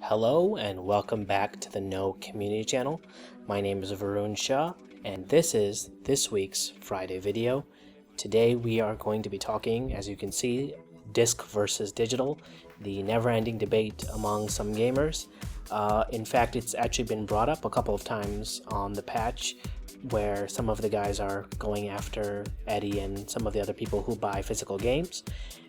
Hello and welcome back to the No Community channel. My name is Varun Shah and this is this week's Friday video. Today we are going to be talking, as you can see, disc versus digital, the never-ending debate among some gamers. In fact, it's actually been brought up a couple of times on the patch where some of the guys are going after Eddie and some of the other people who buy physical games.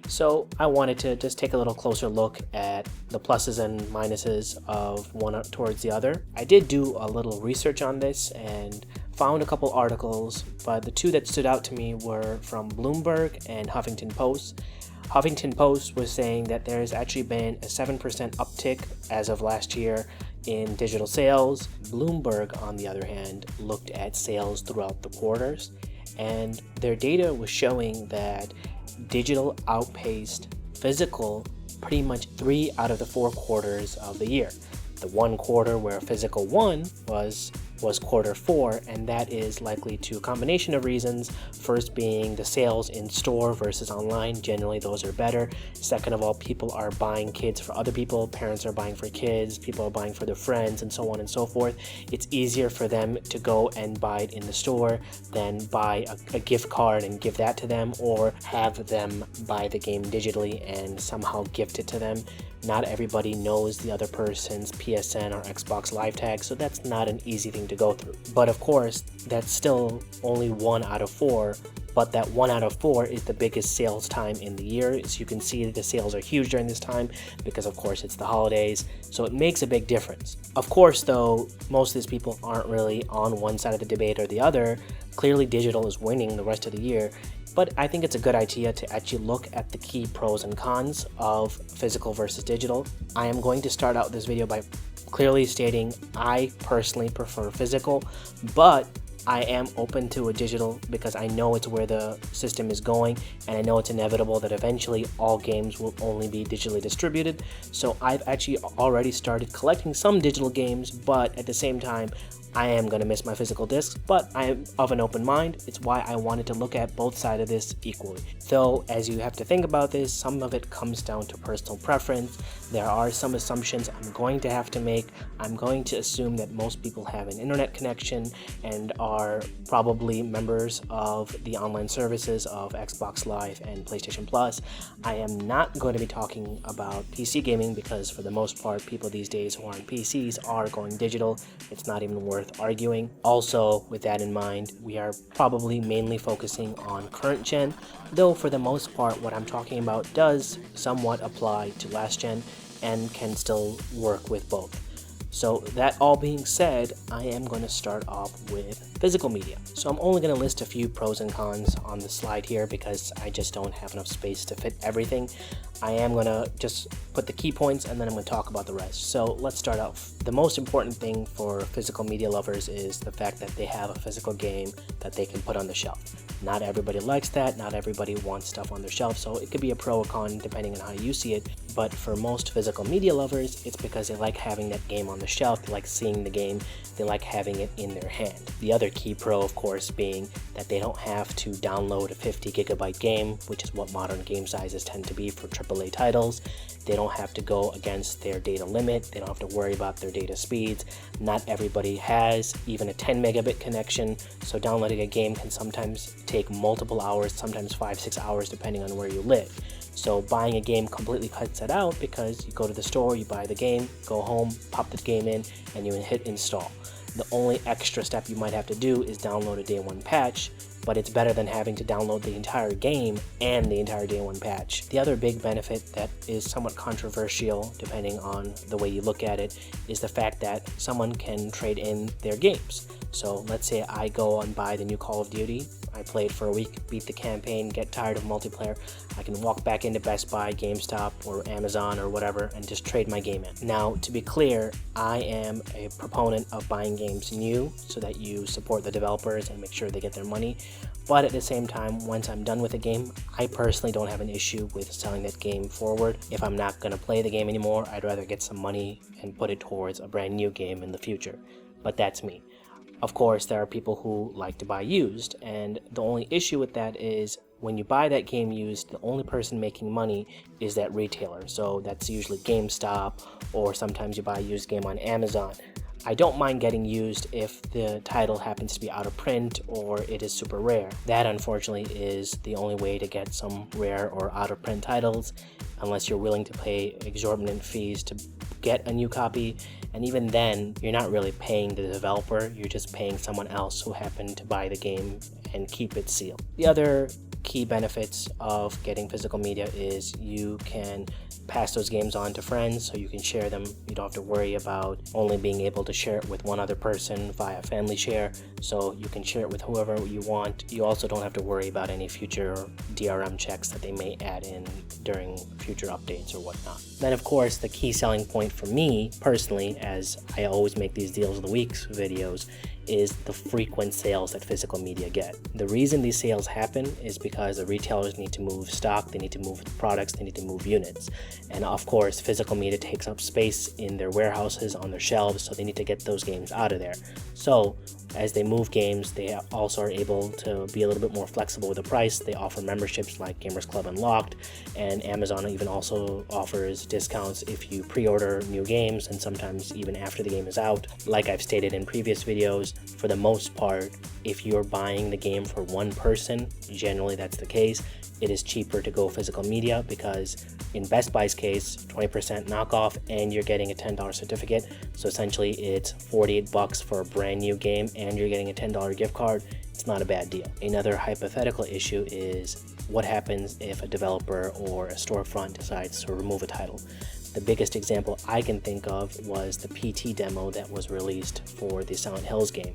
So I wanted to just take a little closer look at the pluses and minuses of one towards the other. I did do a little research on this and found a couple articles, but the two that stood out to me were from Bloomberg and Huffington Post. Huffington Post was saying that there has actually been a 7% uptick as of last year in digital sales. Bloomberg, on the other hand, looked at sales throughout the quarters, and their data was showing that digital outpaced physical pretty much 3 out of the 4 quarters of the year. The one quarter where physical won was quarter 4, and that is likely to a combination of reasons. First being the sales in store versus online. Generally those are better. Second of all, people are buying kids for other people, parents are buying for kids, people are buying for their friends, and so on and so forth. It's easier for them to go and buy it in the store than buy a gift card and give that to them, or have them buy the game digitally and somehow gift it to them. Not everybody knows the other person's PSN or Xbox Live tag, so that's not an easy thing to go through. But of course, that's still only 1 out of 4, but that 1 out of 4 is the biggest sales time in the year. As you can see, the sales are huge during this time because of course it's the holidays, so it makes a big difference. Of course though, most of these people aren't really on one side of the debate or the other. Clearly digital is winning the rest of the year, but I think it's a good idea to actually look at the key pros and cons of physical versus digital. I am going to start out this video by clearly stating I personally prefer physical, but I am open to a digital because I know it's where the system is going, and I know it's inevitable that eventually all games will only be digitally distributed. So I've actually already started collecting some digital games, but at the same time I am going to miss my physical discs, but I am of an open mind. It's why I wanted to look at both sides of this equally. Though, as you have to think about this, some of it comes down to personal preference. There are some assumptions I'm going to have to make. I'm going to assume that most people have an internet connection and are probably members of the online services of Xbox Live and PlayStation Plus. I am not going to be talking about PC gaming because for the most part, people these days who are on PCs are going digital. It's not even worth arguing. Also, with that in mind, we are probably mainly focusing on current gen, though for the most part what I'm talking about does somewhat apply to last gen and can still work with both. So that all being said, I am going to start off with physical media. So I'm only going to list a few pros and cons on the slide here because I just don't have enough space to fit everything. I am going to just put the key points and then I'm going to talk about the rest. So let's start out. The most important thing for physical media lovers is the fact that they have a physical game that they can put on the shelf. Not everybody likes that, not everybody wants stuff on their shelf, so it could be a pro or con depending on how you see it. But for most physical media lovers, it's because they like having that game on the shelf, they like seeing the game, they like having it in their hand. The other key pro, of course, being that they don't have to download a 50 gigabyte game, which is what modern game sizes tend to be for AAA titles. They don't have to go against their data limit, they don't have to worry about their data speeds. Not everybody has even a 10 megabit connection, so downloading a game can sometimes take multiple hours, sometimes 5-6 hours depending on where you live. So buying a game completely cuts that out because you go to the store, you buy the game, go home, pop the game in, and you hit install. The only extra step you might have to do is download a day one patch, but it's better than having to download the entire game and the entire day one patch. The other big benefit that is somewhat controversial depending on the way you look at it is the fact that someone can trade in their games. So let's say I go and buy the new Call of Duty. I play it for a week, beat the campaign, get tired of multiplayer. I can walk back into Best Buy, GameStop, or Amazon or whatever and just trade my game in. Now, to be clear, I am a proponent of buying games new so that you support the developers and make sure they get their money. But at the same time, once I'm done with the game, I personally don't have an issue with selling that game forward. If I'm not going to play the game anymore, I'd rather get some money and put it towards a brand new game in the future. But that's me. Of course, there are people who like to buy used, and the only issue with that is when you buy that game used, the only person making money is that retailer. So that's usually GameStop, or sometimes you buy a used game on Amazon. I don't mind getting used if the title happens to be out of print or it is super rare. That unfortunately is the only way to get some rare or out of print titles, unless you're willing to pay exorbitant fees to get a new copy. And even then, you're not really paying the developer, you're just paying someone else who happened to buy the game and keep it sealed. The other key benefits of getting physical media is you can pass those games on to friends, so you can share them. You don't have to worry about only being able to share it with one other person via family share, so you can share it with whoever you want. You also don't have to worry about any future DRM checks that they may add in during future updates or whatnot. Then of course, the key selling point for me personally, as I always make these deals of the weeks videos, is the frequent sales that physical media get. The reason these sales happen is because the retailers need to move stock, they need to move products, they need to move units. And of course, physical media takes up space in their warehouses, on their shelves, so they need to get those games out of there. So as they move games, they also are able to be a little bit more flexible with the price. They offer memberships like Gamers Club Unlocked, and Amazon even also offers discounts if you pre-order new games, and sometimes even after the game is out. Like I've stated in previous videos, for the most part, if you're buying the game for one person, generally that's the case, it is cheaper to go physical media, because in Best Buy's case, 20% knockoff, and you're getting a $10 certificate. So essentially it's $48 for a brand new game, and you're getting a $10 gift card. It's not a bad deal. Another hypothetical issue is what happens if a developer or a storefront decides to remove a title. The biggest example I can think of was the PT demo that was released for the Silent Hills game.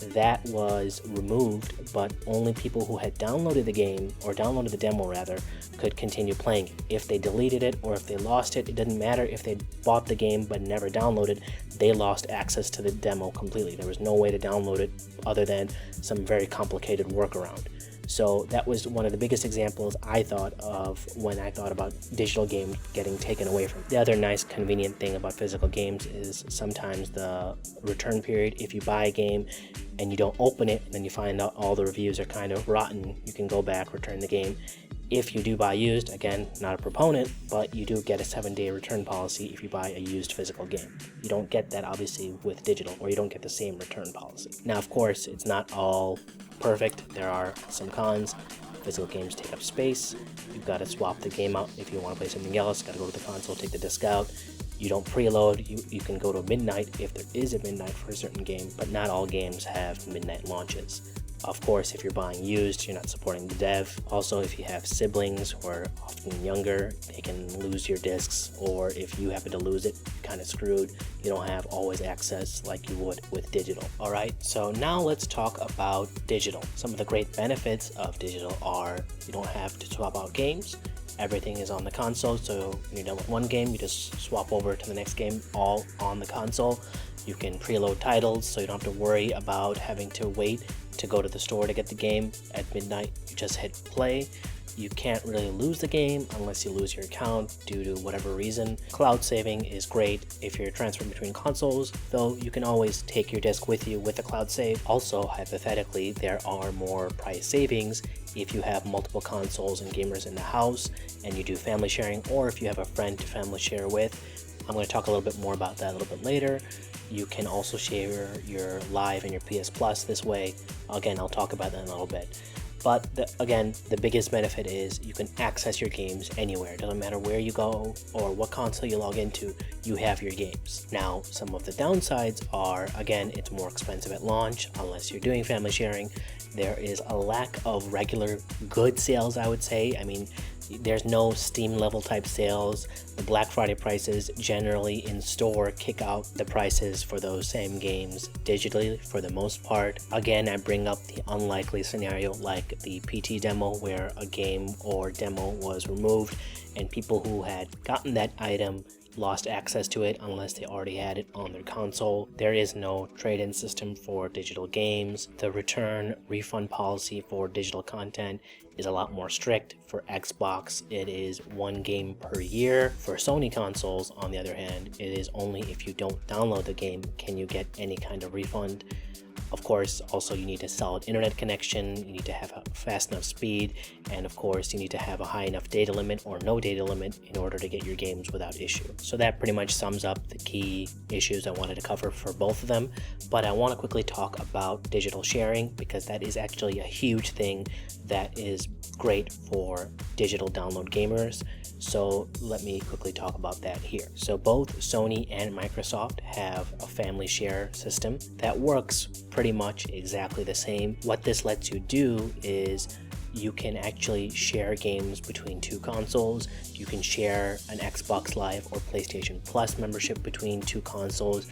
That was removed, but only people who had downloaded the game, or downloaded the demo rather, could continue playing it. If they deleted it or if they lost it, it didn't matter. If they bought the game but never downloaded, they lost access to the demo completely. There was no way to download it other than some very complicated workaround. So that was one of the biggest examples I thought of when I thought about digital games getting taken away from. The other nice convenient thing about physical games is sometimes the return period. If you buy a game and you don't open it, and then you find out all the reviews are kind of rotten, you can go back, return the game. If you do buy used, again, not a proponent, but you do get a 7-day return policy if you buy a used physical game. You don't get that obviously with digital, or you don't get the same return policy. Now, of course, it's not all perfect. There are some cons. Physical games take up space. You've got to swap the game out if you want to play something else. Got to go to the console, take the disc out. You don't preload. You can go to midnight if there is a midnight for a certain game, but not all games have midnight launches. Of course, if you're buying used, you're not supporting the dev. Also, if you have siblings who are often younger, they can lose your discs, or if you happen to lose it, you're kind of screwed. You don't have always access like you would with digital. Alright, so now let's talk about digital. Some of the great benefits of digital are you don't have to swap out games. Everything is on the console, so when you're done with one game, you just swap over to the next game, all on the console. You can preload titles, so you don't have to worry about having to wait to go to the store to get the game at midnight. You just hit play. You can't really lose the game unless you lose your account due to whatever reason. Cloud saving is great if you're transferring between consoles, though you can always take your disc with you with a cloud save. Also, hypothetically, there are more price savings if you have multiple consoles and gamers in the house and you do family sharing, or if you have a friend to family share with. I'm going to talk a little bit more about that a little bit later. You can also share your Live and your PS Plus this way. Again, I'll talk about that in a little bit. But again, the biggest benefit is you can access your games anywhere. It doesn't matter where you go or what console you log into, you have your games. Now, some of the downsides are, again, it's more expensive at launch unless you're doing family sharing. There is a lack of regular good sales, I would say. I mean, there's no Steam level type sales. The Black Friday prices generally in store kick out the prices for those same games digitally for the most part. Again, I bring up the unlikely scenario like the PT demo where a game or demo was removed and people who had gotten that item lost access to it unless they already had it on their console. There is no trade-in system for digital games. The return refund policy for digital content is a lot more strict. For Xbox, it is 1 game per year. For Sony consoles, on the other hand, it is only if you don't download the game can you get any kind of refund. Of course, also you need a solid internet connection, you need to have a fast enough speed, and of course you need to have a high enough data limit or no data limit in order to get your games without issue. So that pretty much sums up the key issues I wanted to cover for both of them, but I want to quickly talk about digital sharing because that is actually a huge thing that is great for digital download gamers. So let me quickly talk about that here. So both Sony and Microsoft have a family share system that works pretty much exactly the same. What this lets you do is you can actually share games between two consoles. You can share an Xbox Live or PlayStation Plus membership between two consoles.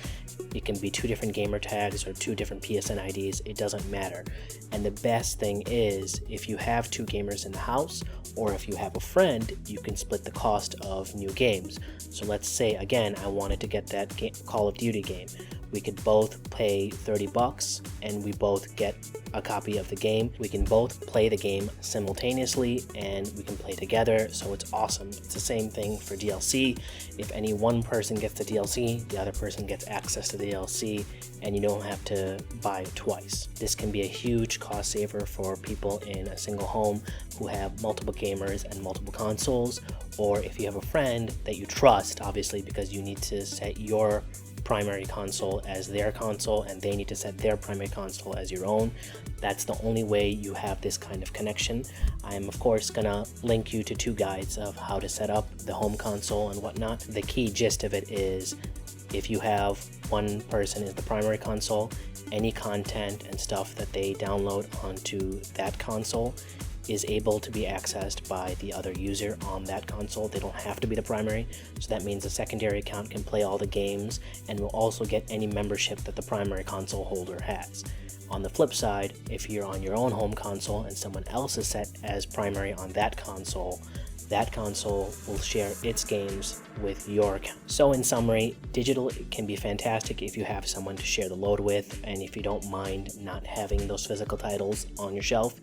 It can be two different gamer tags or two different PSN IDs. It doesn't matter. And the best thing is, if you have two gamers in the house, or if you have a friend, you can split the cost of new games. So let's say, again, I wanted to get that Call of Duty game. We could both pay $30 and we both get a copy of the game. We can both play the game simultaneously and we can play together, so it's awesome. It's the same thing for DLC. If any one person gets the DLC, the other person gets access to the DLC, and you don't have to buy it twice. This can be a huge cost saver for people in a single home who have multiple gamers and multiple consoles, or if you have a friend that you trust, obviously, because you need to set your primary console as their console and they need to set their primary console as your own. That's the only way you have this kind of connection. I am of course gonna link you to two guides of how to set up the home console and whatnot. The key gist of it is, if you have one person is the primary console, any content and stuff that they download onto that console is able to be accessed by the other user on that console. They don't have to be the primary, so that means the secondary account can play all the games and will also get any membership that the primary console holder has. On the flip side, if you're on your own home console and someone else is set as primary on that console will share its games with your account. So in summary, digital can be fantastic if you have someone to share the load with and if you don't mind not having those physical titles on your shelf.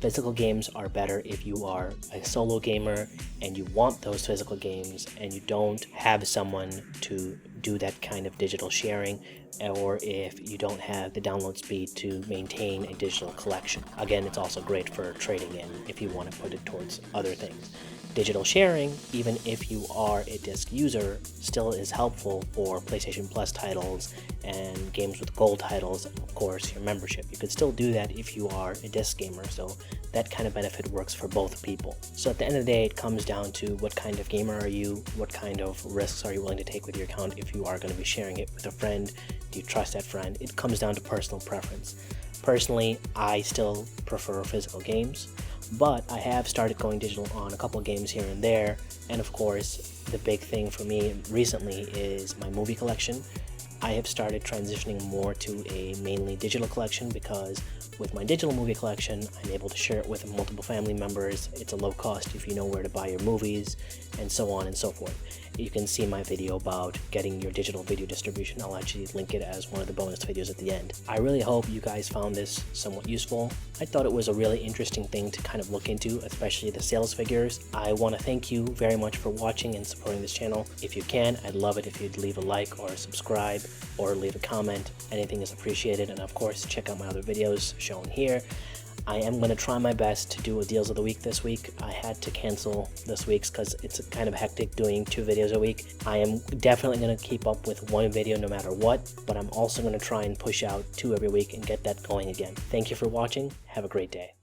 Physical games are better if you are a solo gamer and you want those physical games and you don't have someone to do that kind of digital sharing, or if you don't have the download speed to maintain a digital collection. Again, it's also great for trading in if you want to put it towards other things. Digital sharing, even if you are a disc user, still is helpful for PlayStation Plus titles and games with gold titles, and of course your membership. You could still do that if you are a disc gamer, so that kind of benefit works for both people. So at the end of the day, it comes down to what kind of gamer are you, what kind of risks are you willing to take with your account if you are going to be sharing it with a friend, do you trust that friend? It comes down to personal preference. Personally, I still prefer physical games, but I have started going digital on a couple of games here and there, and of course the big thing for me recently is my movie collection. I have started transitioning more to a mainly digital collection because with my digital movie collection, I'm able to share it with multiple family members. It's a low cost if you know where to buy your movies, and so on and so forth. You can see my video about getting your digital video distribution. I'll actually link it as one of the bonus videos at the end. I really hope you guys found this somewhat useful. I thought it was a really interesting thing to kind of look into, especially the sales figures. I want to thank you very much for watching and supporting this channel. If you can, I'd love it if you'd leave a like or subscribe or leave a comment. Anything is appreciated, and of course check out my other videos shown here. I am going to try my best to do a deals of the week this week. I had to cancel this week's because it's kind of hectic doing 2 videos a week. I am definitely going to keep up with 1 video no matter what, but I'm also going to try and push out 2 every week and get that going again. Thank you for watching. Have a great day.